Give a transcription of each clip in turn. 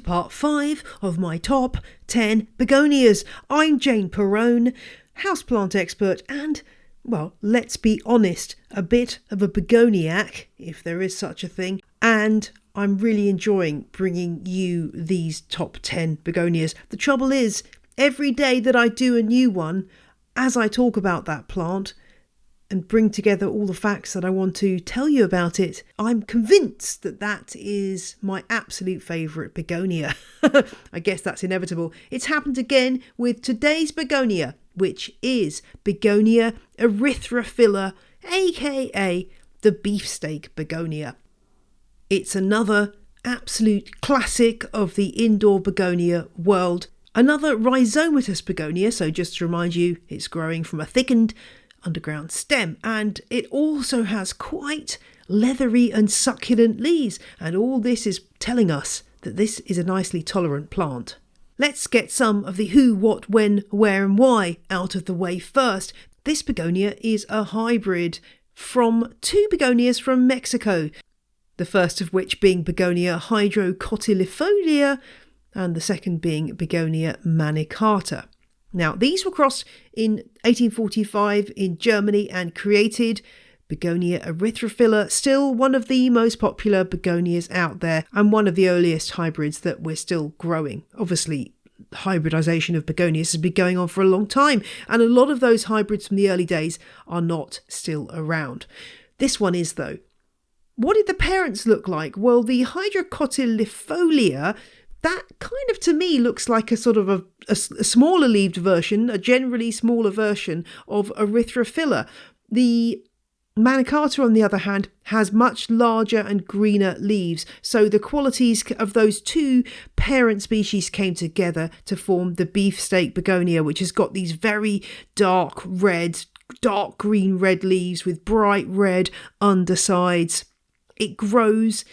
part 5 of my top 10 begonias. I'm Jane Perrone, houseplant expert and, well, let's be honest, a bit of a begoniac, if there is such a thing, and I'm really enjoying bringing you these top 10 begonias. The trouble is, every day that I do a new one, as I talk about that plant and bring together all the facts that I want to tell you about it, I'm convinced that that is my absolute favourite begonia. I guess that's inevitable. It's happened again with today's begonia, which is Begonia Erythrophylla, aka the Beefsteak Begonia. It's another absolute classic of the indoor begonia world. Another rhizomatous begonia, so just to remind you, it's growing from a thickened underground stem, and it also has quite leathery and succulent leaves, and all this is telling us that this is a nicely tolerant plant. Let's get some of the who, what, when, where and why out of the way first. This begonia is a hybrid from two begonias from Mexico, the first of which being Begonia hydrocotylifolia and the second being Begonia manicata. Now, these were crossed in 1845 in Germany and created Begonia Erythrophylla, still one of the most popular begonias out there and one of the earliest hybrids that we're still growing. Obviously, hybridization of begonias has been going on for a long time, and a lot of those hybrids from the early days are not still around. This one is, though. What did the parents look like? Well, the hydrocotylifolia, that kind of to me looks like a sort of a smaller leaved version, a generally smaller version of Erythrophylla. The manicata, on the other hand, has much larger and greener leaves. So the qualities of those two parent species came together to form the Beefsteak Begonia, which has got these very dark green red leaves with bright red undersides. It grows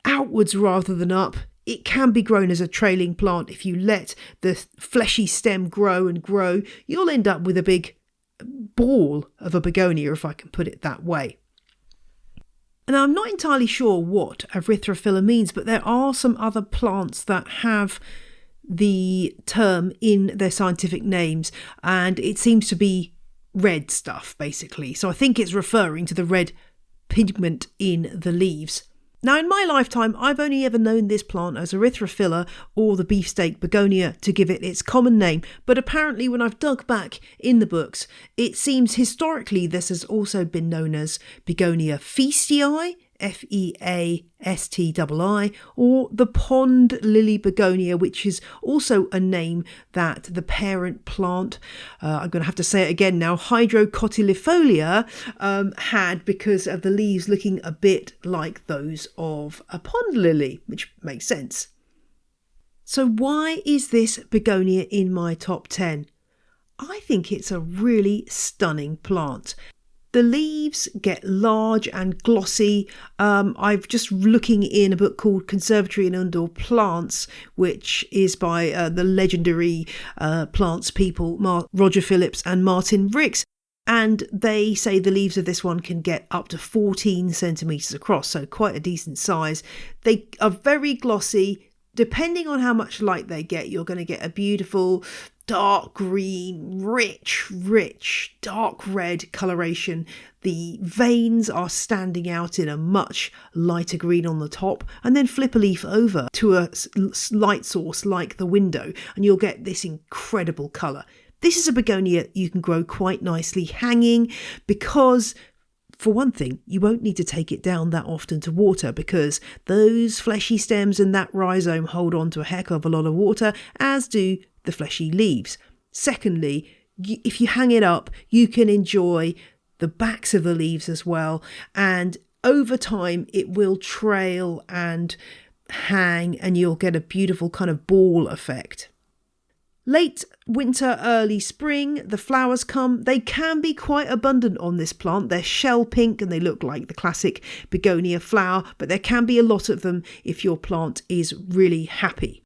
outwards rather than up. It can be grown as a trailing plant. If you let the fleshy stem grow and grow, you'll end up with a big ball of a begonia, if I can put it that way. And I'm not entirely sure what Erythrophylla means, but there are some other plants that have the term in their scientific names, and it seems to be red stuff, basically. So I think it's referring to the red pigment in the leaves. Now, in my lifetime, I've only ever known this plant as Erythrophylla or the Beefsteak Begonia to give it its common name, but apparently when I've dug back in the books, it seems historically this has also been known as Begonia feastii, Feastii, or the pond lily begonia, which is also a name that the parent plant, I'm going to have to say it again now, hydrocotylifolia, had because of the leaves looking a bit like those of a pond lily, which makes sense. So why is this begonia in my top 10? I think it's a really stunning plant. The leaves get large and glossy. I've just looking in a book called Conservatory and Indoor Plants, which is by the legendary plants people, Roger Phillips and Martin Ricks. And they say the leaves of this one can get up to 14 centimetres across, so quite a decent size. They are very glossy. Depending on how much light they get, you're going to get a beautiful dark green, rich, dark red coloration. The veins are standing out in a much lighter green on the top, and then flip a leaf over to a light source like the window, and you'll get this incredible colour. This is a begonia you can grow quite nicely hanging because, for one thing, you won't need to take it down that often to water because those fleshy stems and that rhizome hold on to a heck of a lot of water, as do the fleshy leaves. Secondly, if you hang it up, you can enjoy the backs of the leaves as well, and over time it will trail and hang and you'll get a beautiful kind of ball effect. Late winter, early spring, the flowers come. They can be quite abundant on this plant. They're shell pink and they look like the classic begonia flower, but there can be a lot of them if your plant is really happy.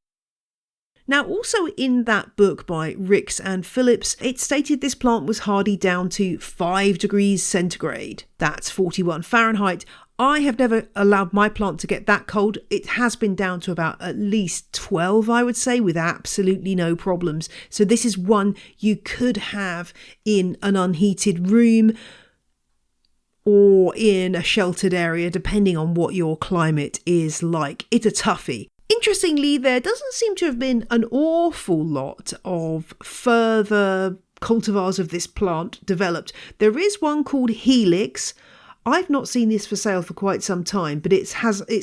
Now, also in that book by Ricks and Phillips, it stated this plant was hardy down to 5 degrees centigrade. That's 41 Fahrenheit. I have never allowed my plant to get that cold. It has been down to about at least 12, I would say, with absolutely no problems. So this is one you could have in an unheated room or in a sheltered area, depending on what your climate is like. It's a toughie. Interestingly, there doesn't seem to have been an awful lot of further cultivars of this plant developed. There is one called Helix. I've not seen this for sale for quite some time, but it's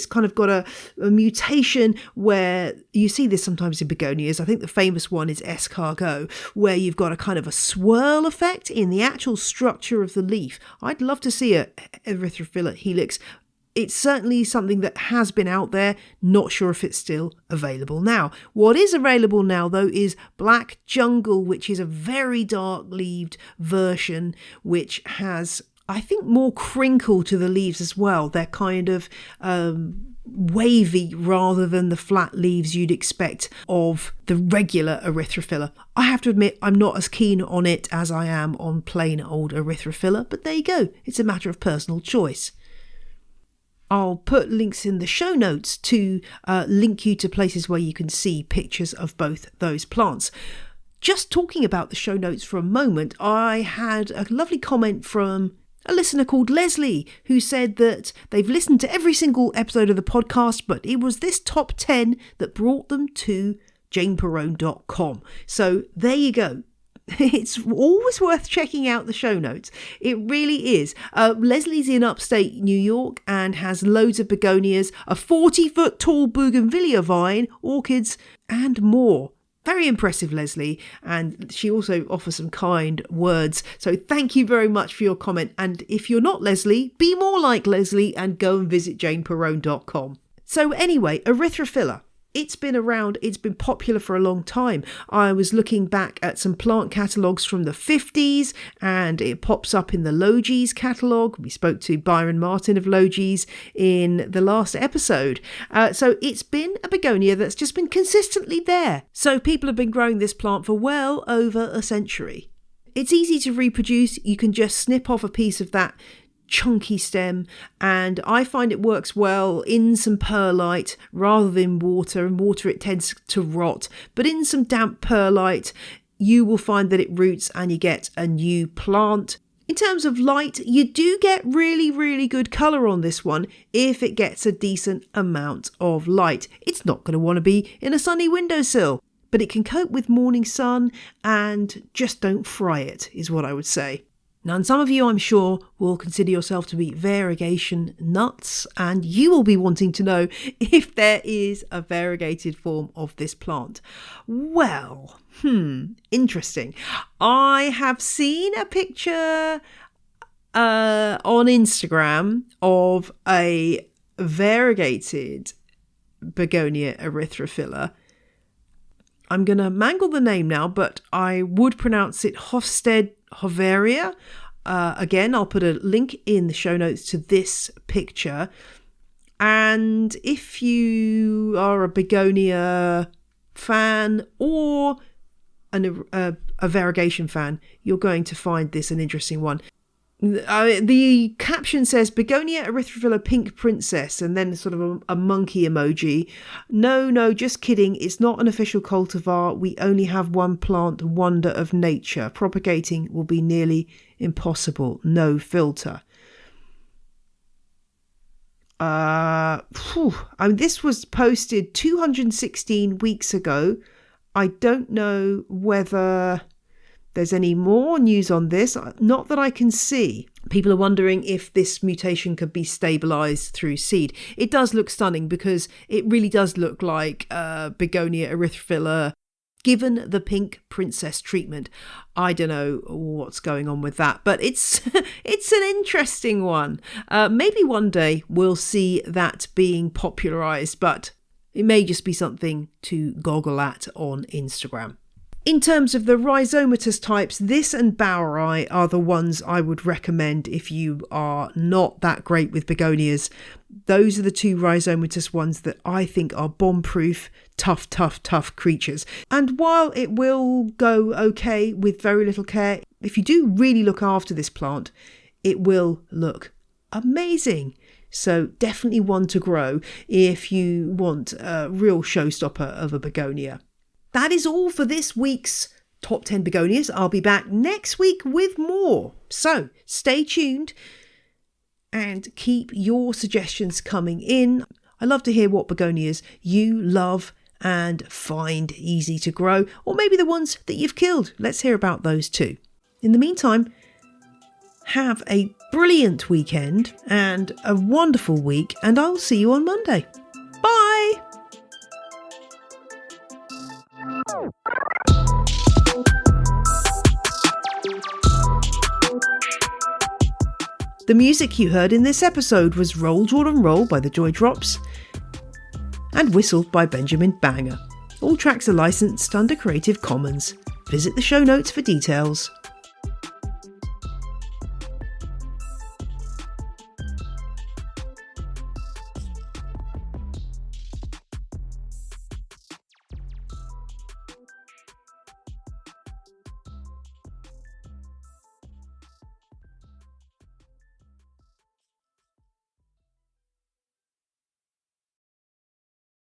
kind of got a mutation where you see this sometimes in begonias. I think the famous one is escargot, where you've got a kind of a swirl effect in the actual structure of the leaf. I'd love to see a Erythrophylla Helix. It's certainly something that has been out there. Not sure if it's still available now. What is available now, though, is Black Jungle, which is a very dark-leaved version, which has, I think, more crinkle to the leaves as well. They're kind of wavy rather than the flat leaves you'd expect of the regular Erythrophylla. I have to admit, I'm not as keen on it as I am on plain old Erythrophylla, but there you go. It's a matter of personal choice. I'll put links in the show notes to link you to places where you can see pictures of both those plants. Just talking about the show notes for a moment, I had a lovely comment from a listener called Leslie, who said that they've listened to every single episode of the podcast, but it was this top 10 that brought them to janeperrone.com. So there you go. It's always worth checking out the show notes. It really is. Leslie's in upstate New York and has loads of begonias, a 40-foot tall bougainvillea vine, orchids, and more. Very impressive, Leslie, and she also offers some kind words. So thank you very much for your comment. And if you're not Leslie, be more like Leslie and go and visit janeperrone.com. So anyway, Erythrophylla. It's been around, it's been popular for a long time. I was looking back at some plant catalogues from the 50s and it pops up in the Logies catalogue. We spoke to Byron Martin of Logies in the last episode. So it's been a begonia that's just been consistently there. So people have been growing this plant for well over a century. It's easy to reproduce. You can just snip off a piece of that chunky stem, and I find it works well in some perlite rather than water. In water it tends to rot, but in some damp perlite you will find that it roots and you get a new plant. In terms of light, you do get really good colour on this one if it gets a decent amount of light. It's not going to want to be in a sunny windowsill, but it can cope with morning sun, and just don't fry it is what I would say. Now, and some of you, I'm sure, will consider yourself to be variegation nuts, and you will be wanting to know if there is a variegated form of this plant. Well, interesting. I have seen a picture on Instagram of a variegated Begonia Erythrophylla. I'm going to mangle the name now, but I would pronounce it Hoveria. Again, I'll put a link in the show notes to this picture. And if you are a begonia fan or a variegation fan, you're going to find this an interesting one. The caption says Begonia Erythrophylla Pink Princess, and then sort of a monkey emoji. No, just kidding. It's not an official cultivar. We only have one plant, wonder of nature. Propagating will be nearly impossible. No filter. This was posted 216 weeks ago. I don't know whether there's any more news on this, not that I can see. People are wondering if this mutation could be stabilised through seed. It does look stunning because it really does look like Begonia Erythrophylla given the pink princess treatment. I don't know what's going on with that, but it's it's an interesting one. Maybe one day we'll see that being popularised, but it may just be something to goggle at on Instagram. In terms of the rhizomatous types, this and Bowerii are the ones I would recommend if you are not that great with begonias. Those are the two rhizomatous ones that I think are bomb-proof, tough creatures. And while it will go okay with very little care, if you do really look after this plant, it will look amazing. So definitely one to grow if you want a real showstopper of a begonia. That is all for this week's Top 10 Begonias. I'll be back next week with more. So stay tuned and keep your suggestions coming in. I love to hear what begonias you love and find easy to grow, or maybe the ones that you've killed. Let's hear about those too. In the meantime, have a brilliant weekend and a wonderful week, and I'll see you on Monday. Bye! The music you heard in this episode was Roll Jordan Roll by the Joy Drops and Whistled by Benjamin Banger. All tracks are licensed under Creative Commons. Visit the show notes for details.